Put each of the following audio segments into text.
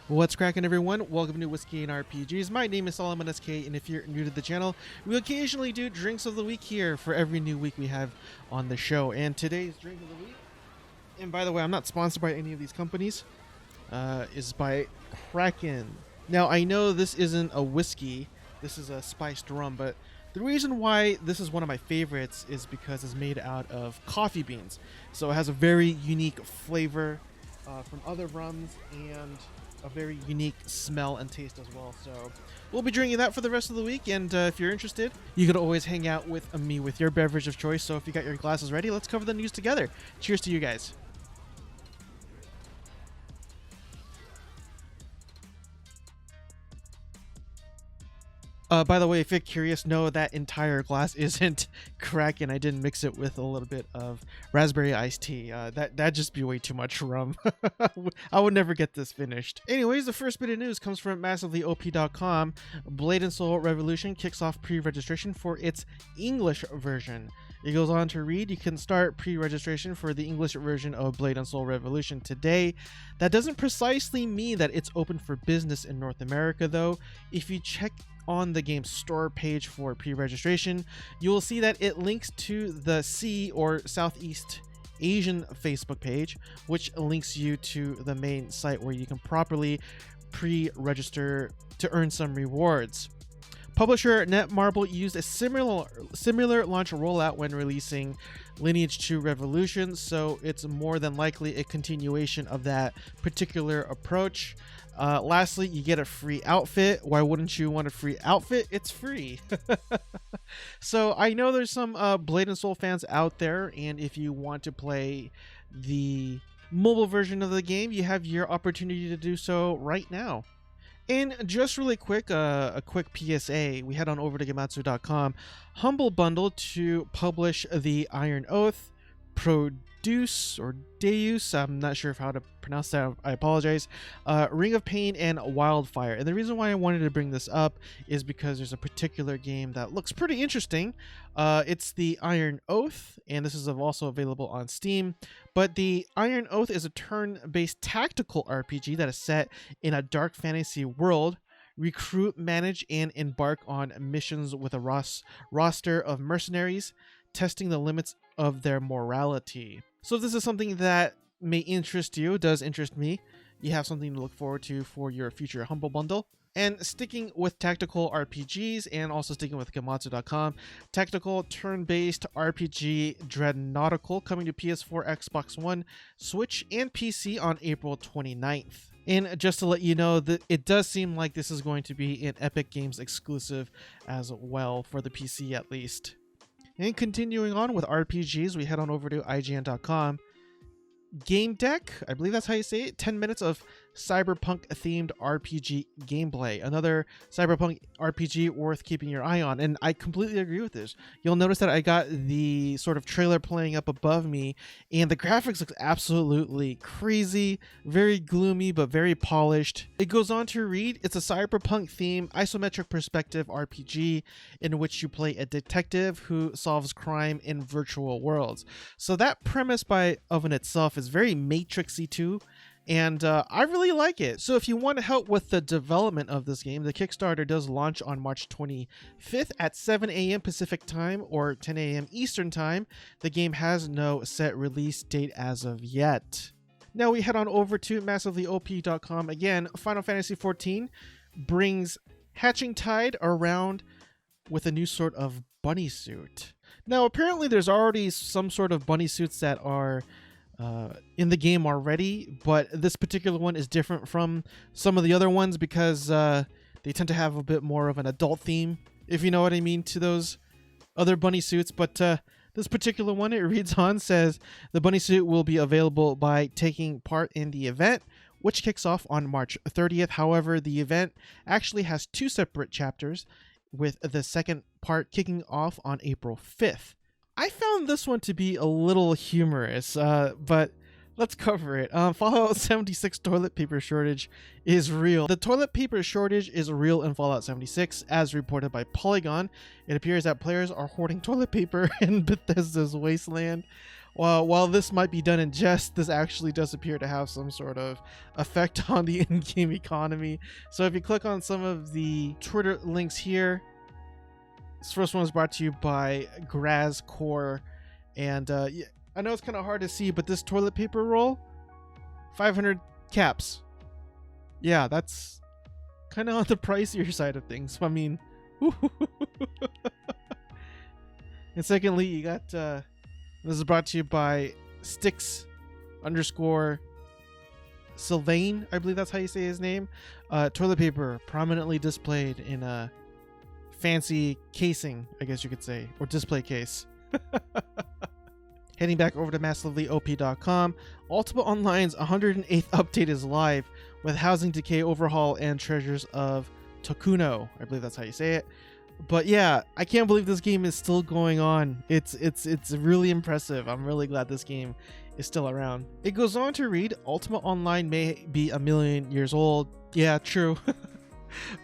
What's cracking, everyone? Welcome to Whiskey and RPGs. My name is Solomon SK, and if you're new to the channel, we occasionally do drinks of the week here for every new week we have on the show. And today's drink of the week, and by the way, I'm not sponsored by any of these companies, is by Kraken. Now, I know this isn't a whiskey, this is a spiced rum, but the reason why this is one of my favorites is because it's made out of coffee beans. So it has a very unique flavor from other rums and a very unique smell and taste as well. So we'll be drinking that for the rest of the week, and if you're interested, you can always hang out with me with your beverage of choice. So if you got your glasses ready, let's cover the news together. Cheers to you guys. By the way, if you're curious, no, that entire glass isn't Kraken. I didn't mix it with a little bit of raspberry iced tea. That'd just be way too much rum. I would never get this finished. Anyways, the first bit of news comes from MassivelyOP.com. Blade and Soul Revolution kicks off pre-registration for its English version. It goes on to read, you can start pre-registration for the English version of Blade and Soul Revolution today. That doesn't precisely mean that it's open for business in North America, though. If you check on the game's store page for pre-registration, you will see that it links to the C or Southeast Asian Facebook page, which links you to the main site where you can properly pre-register to earn some rewards. Publisher Netmarble used a similar launch rollout when releasing Lineage 2 Revolution, so it's more than likely a continuation of that particular approach. Lastly, you get a free outfit. Why wouldn't you want a free outfit? It's free. So I know there's some Blade and Soul fans out there, and if you want to play the mobile version of the game, you have your opportunity to do so right now. And just really quick, a quick PSA, we head on over to Gematsu.com. Humble Bundle to publish the Iron Oath, Produce, or Deus, I'm not sure how to pronounce that, I apologize, Ring of Pain, and Wildfire. And the reason why I wanted to bring this up is because there's a particular game that looks pretty interesting. It's the Iron Oath, and this is also available on Steam. But the Iron Oath is a turn-based tactical RPG that is set in a dark fantasy world. Recruit, manage, and embark on missions with a roster of mercenaries, testing the limits of their morality. So if this is something that may interest you, does interest me, you have something to look forward to for your future Humble Bundle. And sticking with tactical RPGs and also sticking with Gematsu.com, tactical turn-based RPG Nautical coming to PS4, Xbox One, Switch, and PC on April 29th. And just to let you know, that it does seem like this is going to be an Epic Games exclusive as well, for the PC at least. And continuing on with RPGs, we head on over to IGN.com. Gamedec, I believe that's how you say it, 10 minutes of Cyberpunk themed RPG gameplay. Another Cyberpunk RPG worth keeping your eye on, and I completely agree with this. You'll notice that I got the sort of trailer playing up above me, and the graphics look absolutely crazy, very gloomy but very polished. It goes on to read, it's a cyberpunk themed isometric perspective RPG in which you play a detective who solves crime in virtual worlds. So that premise of in itself is very Matrixy too, and I really like it. So if you want to help with the development of this game, the Kickstarter does launch on March 25th at 7 a.m. Pacific time or 10 a.m. Eastern time. The game has no set release date as of yet. Now we head on over to MassivelyOP.com. Again, Final Fantasy XIV brings Hatching Tide around with a new sort of bunny suit. Now apparently there's already some sort of bunny suits that are in the game already, but this particular one is different from some of the other ones because they tend to have a bit more of an adult theme, if you know what I mean, to those other bunny suits. But this particular one, it reads on, says the bunny suit will be available by taking part in the event, which kicks off on March 30th. However, the event actually has two separate chapters, with the second part kicking off on April 5th. I found this one to be a little humorous, but let's cover it. Fallout 76 toilet paper shortage is real. The toilet paper shortage is real in Fallout 76, as reported by Polygon. It appears that players are hoarding toilet paper in Bethesda's Wasteland. Well, while this might be done in jest, this actually does appear to have some sort of effect on the in-game economy. So if you click on some of the Twitter links here, this first one is brought to you by Grazcore, and yeah, I know it's kind of hard to see, but this toilet paper roll, 500 caps. Yeah, that's kind of on the pricier side of things. I mean, and secondly, you got this is brought to you by Sticks _ Sylvain, I believe that's how you say his name. Toilet paper prominently displayed in a fancy casing, I guess you could say, or display case. Heading back over to massivelyop.com, Ultima Online's 108th update is live with housing decay overhaul and treasures of Tokuno. I believe that's how you say it. But yeah, I can't believe this game is still going on. It's really impressive. I'm really glad this game is still around. It goes on to read, Ultima Online may be a million years old. Yeah, true.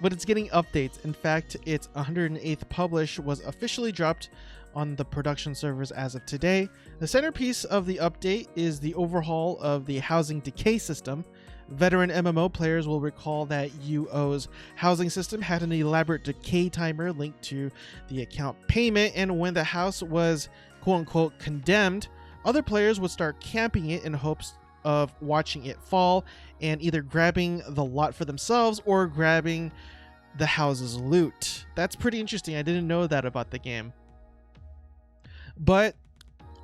But it's getting updates. In fact, its 108th publish was officially dropped on the production servers as of today. The centerpiece of the update is the overhaul of the housing decay system. Veteran MMO players will recall that UO's housing system had an elaborate decay timer linked to the account payment, and when the house was quote-unquote condemned, other players would start camping it in hopes of watching it fall and either grabbing the lot for themselves or grabbing the house's loot. That's pretty interesting. I didn't know that about the game. But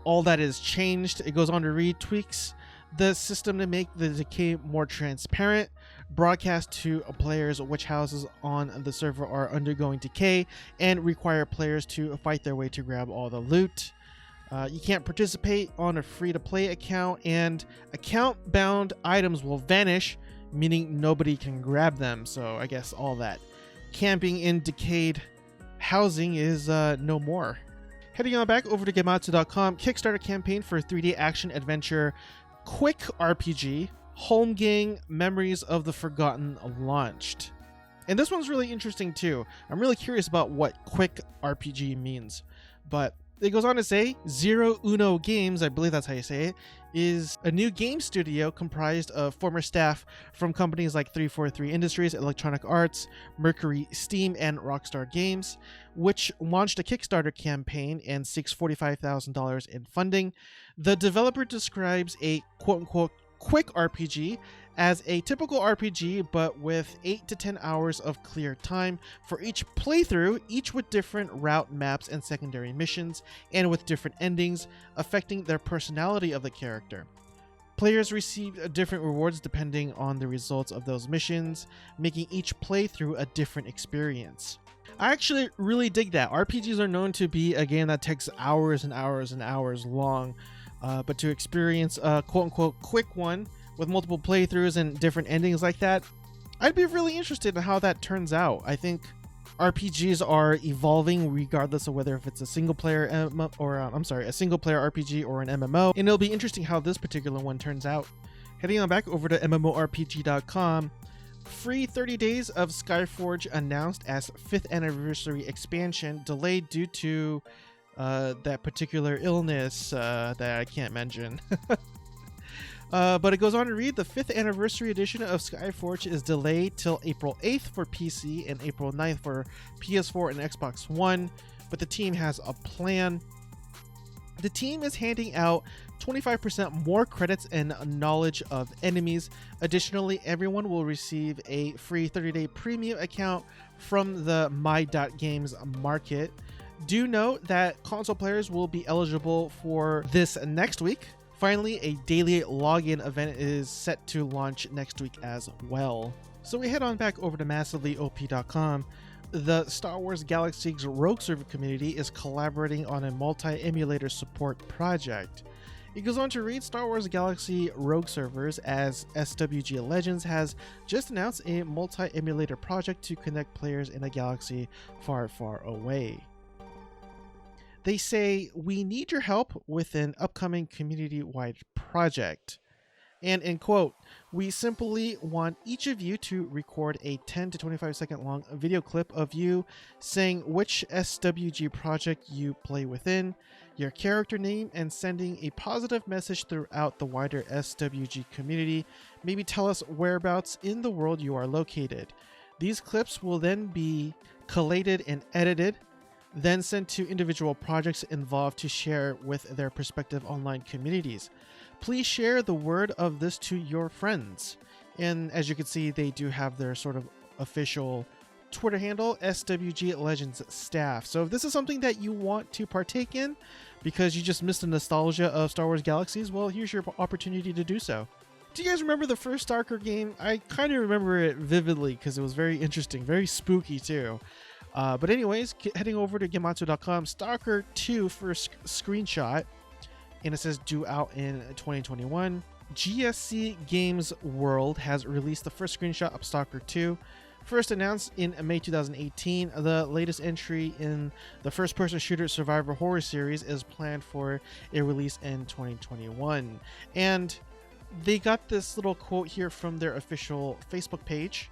all that is changed. It goes on to read, tweaks the system to make the decay more transparent, broadcast to players which houses on the server are undergoing decay, and require players to fight their way to grab all the loot. You can't participate on a free-to-play account, and account-bound items will vanish, meaning nobody can grab them. So I guess all that camping in decayed housing is no more. Heading on back over to Gematsu.com, Kickstarter campaign for 3D action adventure quick RPG, Holmgang Memories of the Forgotten launched. And this one's really interesting too. I'm really curious about what quick RPG means. But it goes on to say, Zero Uno Games, I believe that's how you say it, is a new game studio comprised of former staff from companies like 343 Industries, Electronic Arts, Mercury Steam, and Rockstar Games, which launched a Kickstarter campaign and seeks $45,000 in funding. The developer describes a quote-unquote quick RPG as a typical RPG, but with 8 to 10 hours of clear time for each playthrough, each with different route maps and secondary missions, and with different endings affecting their personality of the character. Players receive different rewards depending on the results of those missions, making each playthrough a different experience. I actually really dig that. RPGs are known to be a game that takes hours and hours and hours long, but to experience a quote-unquote quick one with multiple playthroughs and different endings like that, I'd be really interested in how that turns out. I think RPGs are evolving regardless of whether if it's a single player a single player RPG or an MMO, and it'll be interesting how this particular one turns out. Heading on back over to MMORPG.com, free 30 days of Skyforge announced as 5th anniversary expansion, delayed due to that particular illness that I can't mention. But it goes on to read, the 5th anniversary edition of Skyforge is delayed till April 8th for PC and April 9th for PS4 and Xbox One, but the team has a plan. The team is handing out 25% more credits and knowledge of enemies. Additionally, everyone will receive a free 30-day premium account from the My.Games market. Do note that console players will be eligible for this next week. Finally, a daily login event is set to launch next week as well. So we head on back over to massivelyop.com. The Star Wars Galaxy's Rogue Server community is collaborating on a multi-emulator support project. It goes on to read, Star Wars Galaxy Rogue Servers as SWG Legends has just announced a multi-emulator project to connect players in a galaxy far, far away. They say, we need your help with an upcoming community-wide project. And in quote, we simply want each of you to record a 10 to 25 second long video clip of you saying which SWG project you play within. your character name, and sending a positive message throughout the wider SWG community. Maybe tell us whereabouts in the world you are located. These clips will then be collated and edited, then sent to individual projects involved to share with their respective online communities. Please share the word of this to your friends. And as you can see, they do have their sort of official Twitter handle, SWG Legends Staff. So if this is something that you want to partake in because you just missed the nostalgia of Star Wars Galaxies, well, here's your opportunity to do so. Do you guys remember the first STALKER game? I kind of remember it vividly because it was very interesting, very spooky too. But anyways, heading over to Gematsu.com, STALKER 2 first screenshot, and it says due out in 2021. GSC Games World has released the first screenshot of STALKER 2. First announced in May 2018, the latest entry in the first-person shooter survivor horror series is planned for a release in 2021. And they got this little quote here from their official Facebook page.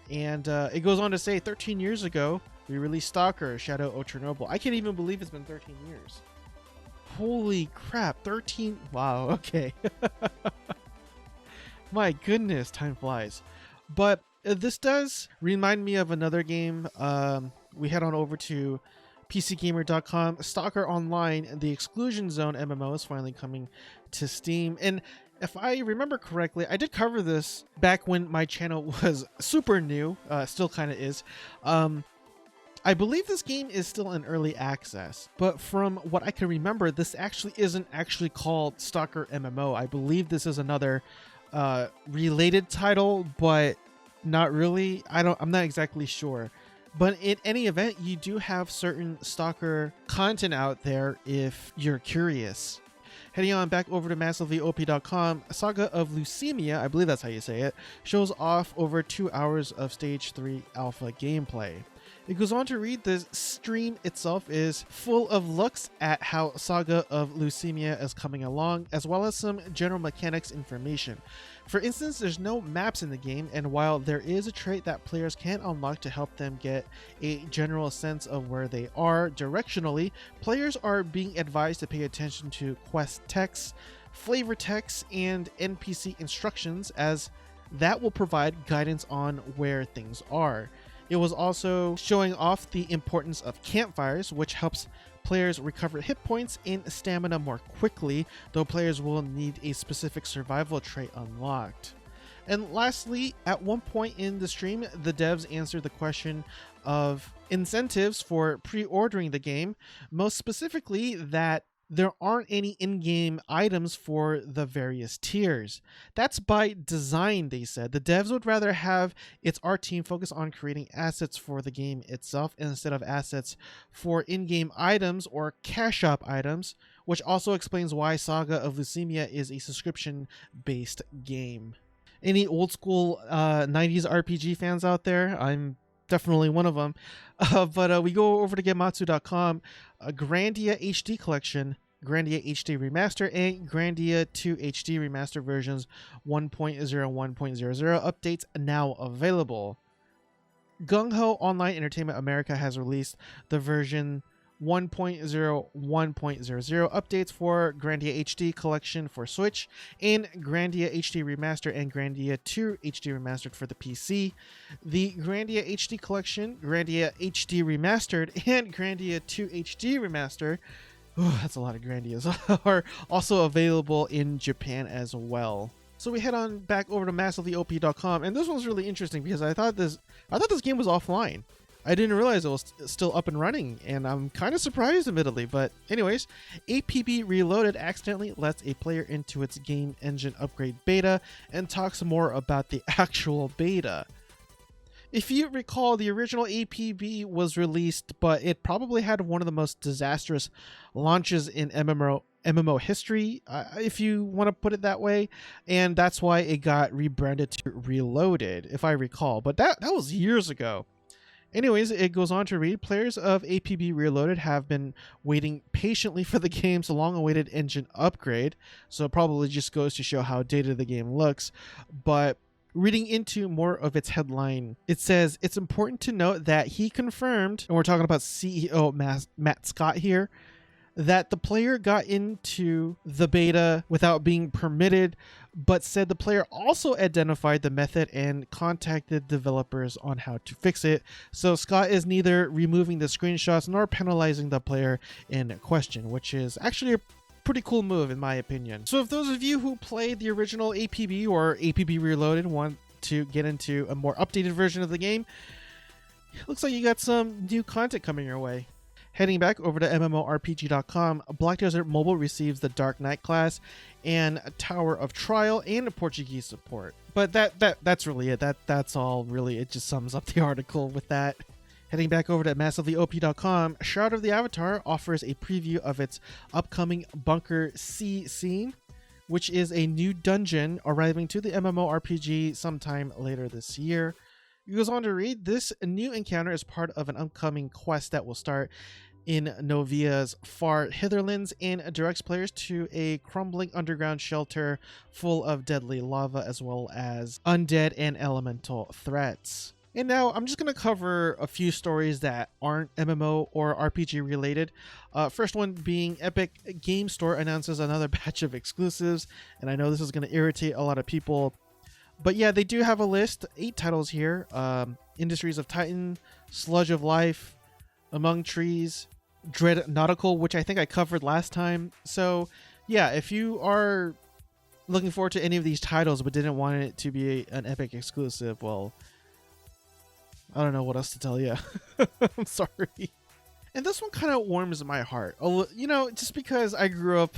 And it goes on to say, 13 years ago, we released STALKER, Shadow of Chernobyl. I can't even believe it's been 13 years. Holy crap, 13. Wow, okay. My goodness, time flies. But this does remind me of another game. We head on over to PCGamer.com. STALKER Online, the Exclusion Zone MMO is finally coming to Steam. And if I remember correctly, I did cover this back when my channel was super new. Still kind of is. I believe this game is still in early access, but from what I can remember, this actually isn't actually called STALKER MMO. I believe this is another related title, but not really. I'm not exactly sure. But in any event, you do have certain STALKER content out there if you're curious. Heading on back over to massivelyop.com, Saga of Lucimia, I believe that's how you say it, shows off over 2 hours of Stage 3 alpha gameplay. It goes on to read, the stream itself is full of looks at how Saga of Lucimia is coming along, as well as some general mechanics information. For instance, there's no maps in the game, and while there is a trait that players can unlock to help them get a general sense of where they are directionally, players are being advised to pay attention to quest text, flavor text, and NPC instructions, as that will provide guidance on where things are. It was also showing off the importance of campfires, which helps players recover hit points and stamina more quickly, though players will need a specific survival trait unlocked. And lastly, at one point in the stream, the devs answered the question of incentives for pre-ordering the game, most specifically that there aren't any in-game items for the various tiers. That's by design, they said. The devs would rather have its art team focus on creating assets for the game itself instead of assets for in-game items or cash shop items, which also explains why Saga of Lucimia is a subscription-based game. Any old school 90s RPG fans out there? I'm definitely one of them. But we go over to Gematsu.com, Grandia HD Collection, Grandia HD Remaster, and Grandia 2 HD Remaster versions 1.0, 1.00 updates now available. Gung Ho Online Entertainment America has released the version 1.0, 1.00 updates for Grandia HD Collection for Switch, and Grandia HD Remaster and Grandia 2 HD Remastered for the PC. The Grandia HD Collection, Grandia HD Remastered, and Grandia 2 HD Remaster, that's a lot of Grandias, are also available in Japan as well. So we head on back over to massivelyop.com, and this one's really interesting because I thought this game was offline. I didn't realize it was still up and running, and I'm kind of surprised, admittedly. But anyways, APB Reloaded accidentally lets a player into its game engine upgrade beta and talks more about the actual beta. If you recall, the original APB was released, but it probably had one of the most disastrous launches in MMO history, if you want to put it that way, and that's why it got rebranded to Reloaded, if I recall. But that was years ago. Anyways, it goes on to read, players of APB Reloaded have been waiting patiently for the game's long-awaited engine upgrade, so it probably just goes to show how dated the game looks. But reading into more of its headline, it says, it's important to note that he confirmed, and we're talking about CEO Matt Scott here, that the player got into the beta without being permitted, but said the player also identified the method and contacted developers on how to fix it. So Scott is neither removing the screenshots nor penalizing the player in question, which is actually a pretty cool move in my opinion. So if those of you who played the original APB or APB Reloaded want to get into a more updated version of the game, it looks like you got some new content coming your way. Heading back over to MMORPG.com, Black Desert Mobile receives the Dark Knight class and Tower of Trial and Portuguese support. But that's really it. That's all really. It just sums up the article with that. Heading back over to MassivelyOP.com, Shroud of the Avatar offers a preview of its upcoming Bunker C scene, which is a new dungeon arriving to the MMORPG sometime later this year. He goes on to read, this new encounter is part of an upcoming quest that will start in Novia's far hitherlands and directs players to a crumbling underground shelter full of deadly lava as well as undead and elemental threats. And now I'm just going to cover a few stories that aren't MMO or RPG related. First one being Epic Game Store announces another batch of exclusives, and I know this is going to irritate a lot of people. But yeah, they do have a list, 8 titles here. Industries of Titan, Sludge of Life, Among Trees, Dread Nautical, which I think I covered last time. So yeah, if you are looking forward to any of these titles but didn't want it to be an Epic exclusive, well, I don't know what else to tell you. I'm sorry. And this one kind of warms my heart. You know, just because I grew up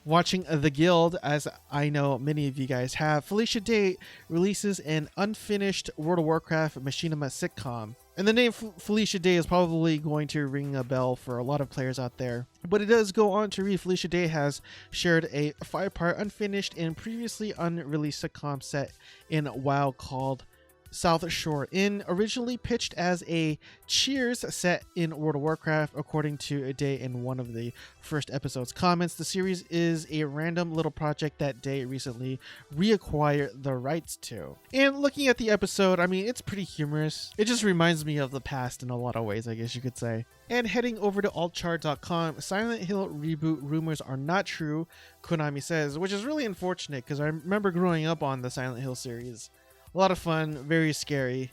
watching The Guild, as I know many of you guys have. Felicia Day releases an unfinished World of Warcraft Machinima sitcom. And the name Felicia Day is probably going to ring a bell for a lot of players out there. But it does go on to read, Felicia Day has shared a 5-part unfinished and previously unreleased sitcom set in WoW called South Shore Inn, originally pitched as a Cheers set in World of Warcraft. According to a Day in one of the first episode's comments, the series is a random little project that Day recently reacquired the rights to. And looking at the episode, I mean, it's pretty humorous. It just reminds me of the past in a lot of ways, I guess you could say. And heading over to altchar.com, Silent Hill reboot rumors are not true, Konami says, which is really unfortunate because I remember growing up on the Silent Hill series. A lot of fun, very scary,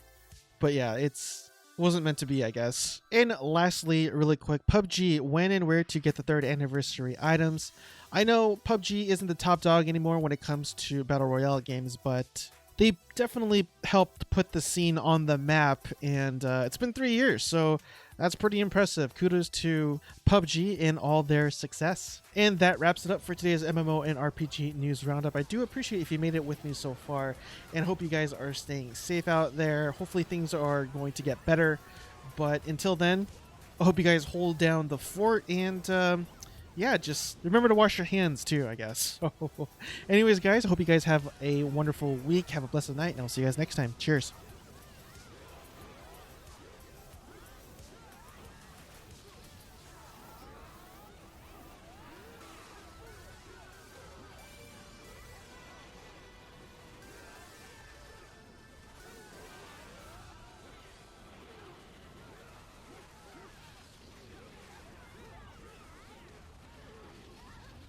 but yeah, wasn't meant to be, I guess. And lastly, really quick, PUBG, when and where to get the 3rd anniversary items. I know PUBG isn't the top dog anymore when it comes to Battle Royale games, but they definitely helped put the scene on the map, and it's been 3 years, so that's pretty impressive. Kudos to PUBG and all their success. And that wraps it up for today's MMO and RPG news roundup. I do appreciate if you made it with me so far, and hope you guys are staying safe out there. Hopefully things are going to get better, but until then, I hope you guys hold down the fort, and yeah, just remember to wash your hands too, I guess. Anyways, guys, I hope you guys have a wonderful week. Have a blessed night, and I'll see you guys next time. Cheers.